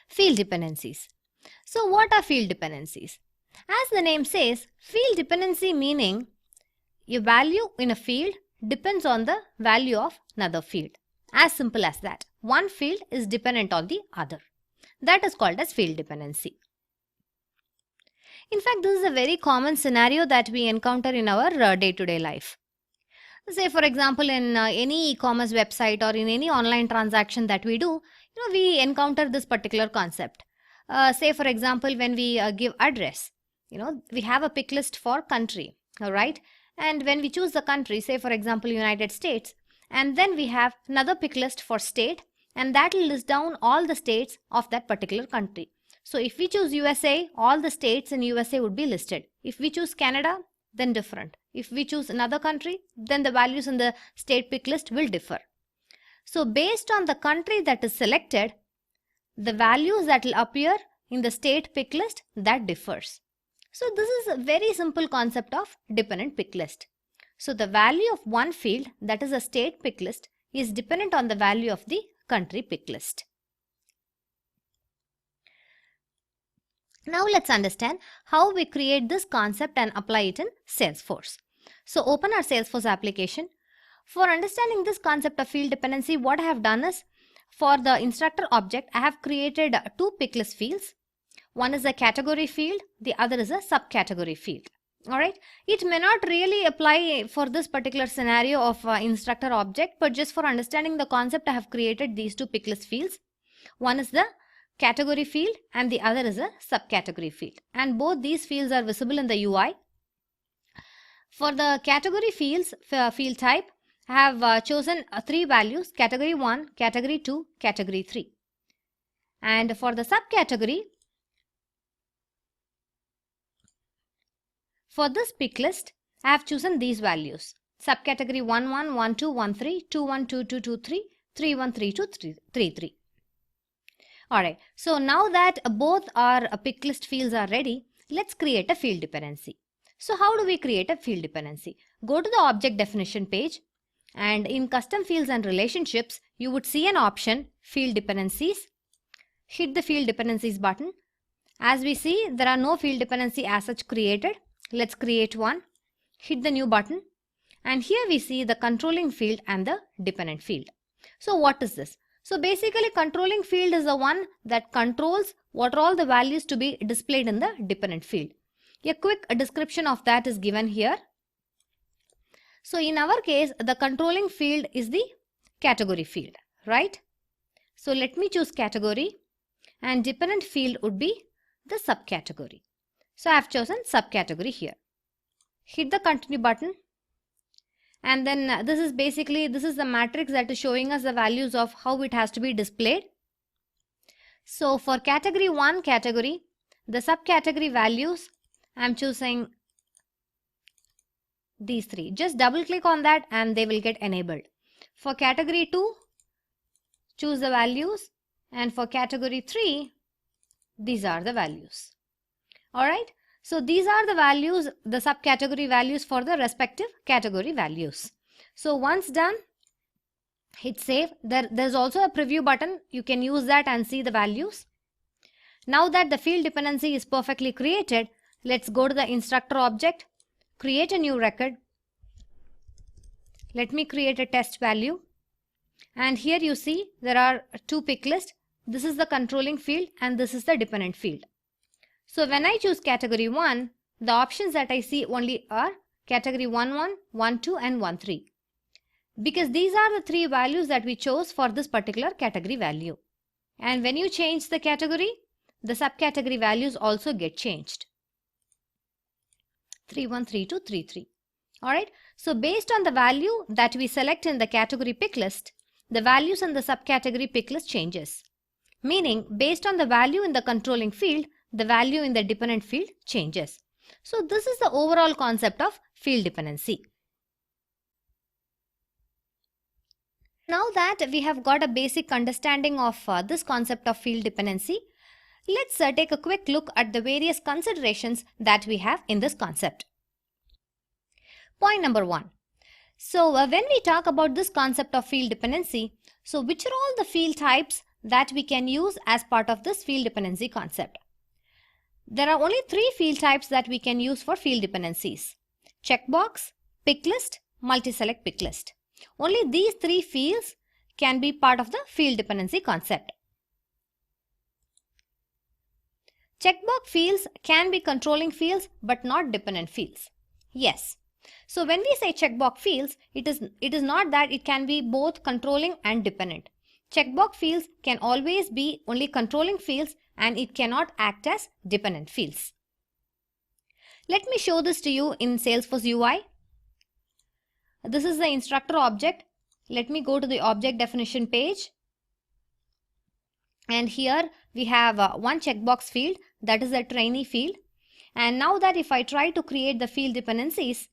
Field dependencies. So what are field dependencies? As the name says, field dependency meaning a value in a field depends on the value of another field. As simple as that. One field is dependent on the other. That is called as field dependency. In fact, this is a very common scenario that we encounter in our day-to-day life. Say for example, in any e-commerce website or in any online transaction that we do, we encounter this particular concept. Say for example, when we give address, we have a pick list for country, all right? And when we choose the country, say for example, United States, and then we have another pick list for state, and that will list down all the states of that particular country. So if we choose USA, all the states in USA would be listed. If we choose Canada, then different. If we choose another country, then the values in the state pick list will differ. So based on the country that is selected, the values that will appear in the state pick list, that differs. So this is a very simple concept of dependent pick list. So the value of one field, that is a state pick list, is dependent on the value of the country pick list. Now let's understand how we create this concept and apply it in Salesforce. So open our Salesforce application. For understanding this concept of field dependency, what I have done is, for the instructor object, I have created two pick list fields. One is a category field, the other is a subcategory field. Alright, it may not really apply for this particular scenario of instructor object, but just for understanding the concept, I have created these two pick list fields. One is the category field and the other is a subcategory field, and both these fields are visible in the UI. For the category fields, field type, I have chosen three values: category 1, category 2, category 3. And for the subcategory, for this pick list, I have chosen these values: subcategory 11, 12, 13, 21, 22, 23, 31, 32, 33. Alright, so now that both our pick list fields are ready, let's create a field dependency. So how do we create a field dependency? Go to the object definition page, and in custom fields and relationships, you would see an option, field dependencies. Hit the field dependencies button. As we see, there are no field dependency as such created. Let's create one. Hit the new button, and here we see the controlling field and the dependent field. So what is this? So basically, controlling field is the one that controls what are all the values to be displayed in the dependent field. A quick description of that is given here. So in our case, the controlling field is the category field, right? So let me choose category, and dependent field would be the subcategory. So I have chosen subcategory here. Hit the continue button. And then this is the matrix that is showing us the values of how it has to be displayed. So for category 1 category, the subcategory values, I am choosing these three. Just double click on that and they will get enabled. For category 2, choose the values, and for category 3, these are the values. Alright. So these are the values, the subcategory values for the respective category values. So once done, hit save. There's also a preview button. You can use that and see the values. Now that the field dependency is perfectly created, let's go to the instructor object, create a new record. Let me create a test value. And here you see there are two pick lists. This is the controlling field and this is the dependent field. So when I choose category 1, the options that I see only are category 11, 12 and 13. Because these are the three values that we chose for this particular category value. And when you change the category, the subcategory values also get changed. 31, 32, 33. Alright, so based on the value that we select in the category pick list, the values in the subcategory pick list changes. Meaning, based on the value in the controlling field, the value in the dependent field changes. So this is the overall concept of field dependency. Now that we have got a basic understanding of this concept of field dependency, let's take a quick look at the various considerations that we have in this concept. Point number 1. So when we talk about this concept of field dependency, so which are all the field types that we can use as part of this field dependency concept. There are only 3 field types that we can use for field dependencies: checkbox, pick list, multi-select pick list. Only these 3 fields can be part of the field dependency concept. Checkbox fields can be controlling fields but not dependent fields. Yes. So when we say checkbox fields, it is not that it can be both controlling and dependent. Checkbox fields can always be only controlling fields and it cannot act as dependent fields. Let me show this to you in Salesforce UI. This is the instructor object. Let me go to the object definition page. And here we have one checkbox field, that is a trainee field. And now that if I try to create the field dependencies,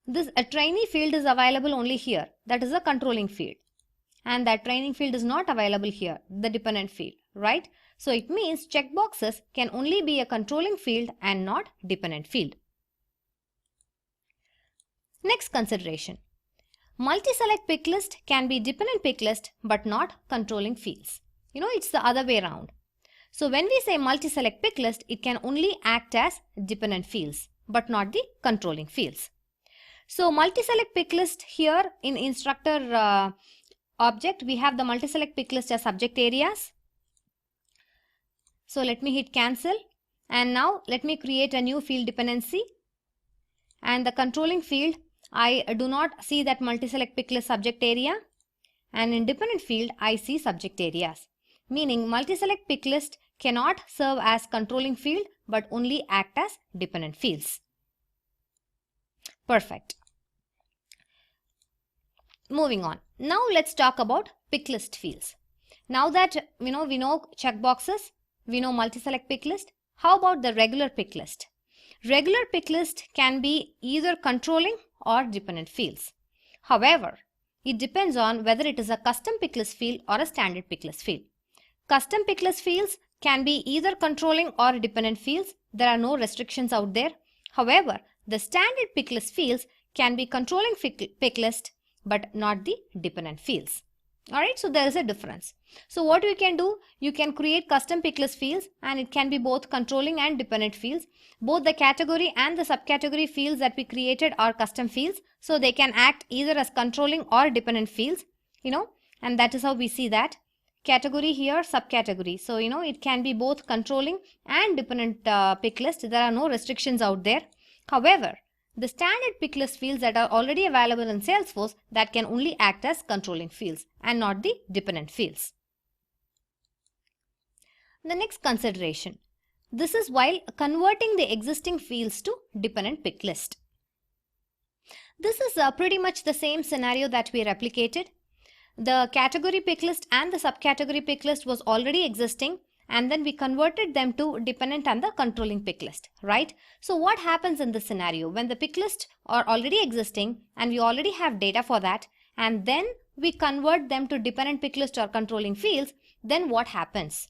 this trainee field is available only here, that is a controlling field. And that training field is not available here, the dependent field, right? So it means checkboxes can only be a controlling field and not dependent field. Next consideration. Multi-select pick list can be dependent pick list but not controlling fields. It's the other way around. So when we say multi-select pick list, it can only act as dependent fields but not the controlling fields. So multi-select pick list here in instructor object, we have the multi-select pick list as subject areas. So let me hit cancel, and now let me create a new field dependency. And the controlling field, I do not see that multi-select pick list subject area, and in dependent field I see subject areas, meaning multi-select pick list cannot serve as controlling field but only act as dependent fields. Perfect. Moving on. Now let's talk about pick list fields. Now that we know checkboxes, we know multi-select pick list. How about the regular pick list? Regular pick list can be either controlling or dependent fields. However, it depends on whether it is a custom pick list field or a standard pick list field. Custom pick list fields can be either controlling or dependent fields. There are no restrictions out there. However, the standard pick list fields can be controlling pick list but not the dependent fields. Alright, so there is a difference. So what you can do, you can create custom pick list fields and it can be both controlling and dependent fields. Both the category and the subcategory fields that we created are custom fields. So they can act either as controlling or dependent fields, and that is how we see that. Category here, subcategory. So, it can be both controlling and dependent pick list. There are no restrictions out there. However, the standard pick list fields that are already available in Salesforce, that can only act as controlling fields and not the dependent fields. The next consideration. This is while converting the existing fields to dependent pick list. This is pretty much the same scenario that we replicated. The category pick list and the subcategory pick list was already existing, and then we converted them to dependent and the controlling pick list, right? So what happens in this scenario when the pick list are already existing and we already have data for that, and then we convert them to dependent pick list or controlling fields, then what happens?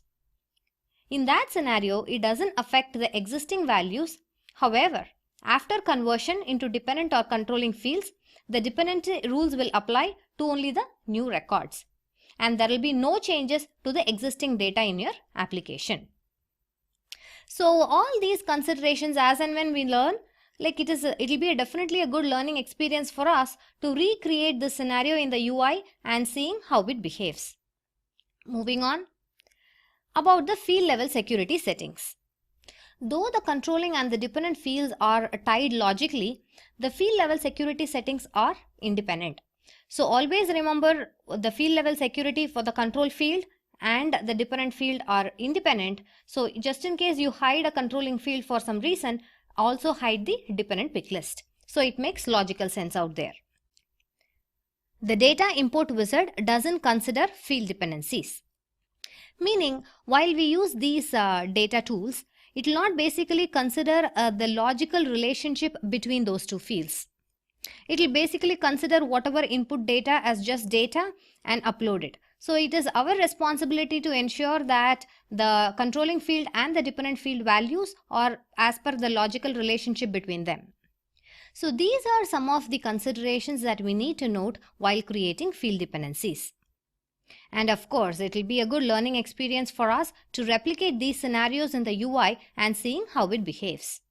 In that scenario, it doesn't affect the existing values. However, after conversion into dependent or controlling fields, the dependency rules will apply to only the new records, and there will be no changes to the existing data in your application. So all these considerations, as and when we learn, it'll be definitely a good learning experience for us to recreate this scenario in the UI and seeing how it behaves. Moving on. About the field level security settings. Though the controlling and the dependent fields are tied logically, the field level security settings are independent. So always remember, the field level security for the control field and the dependent field are independent. So just in case you hide a controlling field for some reason, also hide the dependent pick list. So it makes logical sense out there. The data import wizard doesn't consider field dependencies. Meaning, while we use these data tools, it will not basically consider the logical relationship between those two fields. It will basically consider whatever input data as just data and upload it. So it is our responsibility to ensure that the controlling field and the dependent field values are as per the logical relationship between them. So these are some of the considerations that we need to note while creating field dependencies. And of course, it will be a good learning experience for us to replicate these scenarios in the UI and seeing how it behaves.